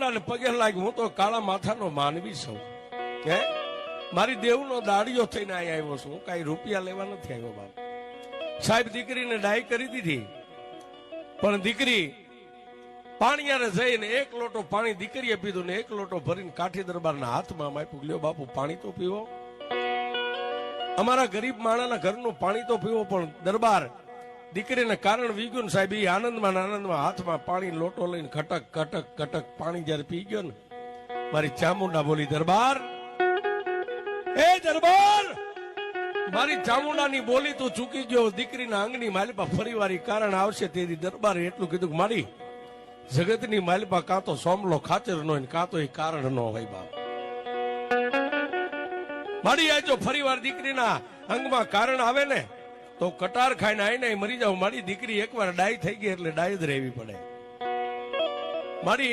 ચામુંડાને પગે લાગી, હું તો કાળા માથાનો માનવી છું કે મારી દેવનો દાડિયો થઈને અહીંયા આવ્યો છું, હું કઈ રૂપિયા લેવા નથી આવ્યો બાપ સાહેબ. દીકરીને ડાય કરી દીધી, પણ દીકરી પાણીયારે જઈને એક લોટો પાણી દીકરીએ પીધું ને એક લોટો ભરીને કાઠી દરબારના હાથમાં આપ્યું. લ્યો બાપુ પાણી તો પીવો, અમારા ગરીબ માણાના ઘરનું પાણી તો પીવો. પણ દરબાર દીકરીને કારણ વીગ્યું ને સાહેબ, એ આનંદમાં હાથમાં પાણી લોટો લઈને ખટક ખટક ખટક પાણી જયારે પી ગયો ને, મારી ચામુંડા બોલી, દરબાર એ દરબાર, મારી ચામુંડાની બોલી તું ચૂકી ગયો. દીકરીના અંગની માલિપા ફરી વારી કારણ આવશે તેથી દરબારે એટલું કીધું કે મારી જગતની માલિપા કાં તો સોમલો ખાચર નો હોય, કાં તો એ કારણ નો હોય બાપ. મારી આ જો ફરી વાર દીકરીના અંગમાં કારણ આવે ને તો કટાર ખાઈને આવીને મરી જાવ. મારી દીકરી એકવાર ડાય થઈ ગઈ એટલે ડાય જ રહેવી પડે મારી.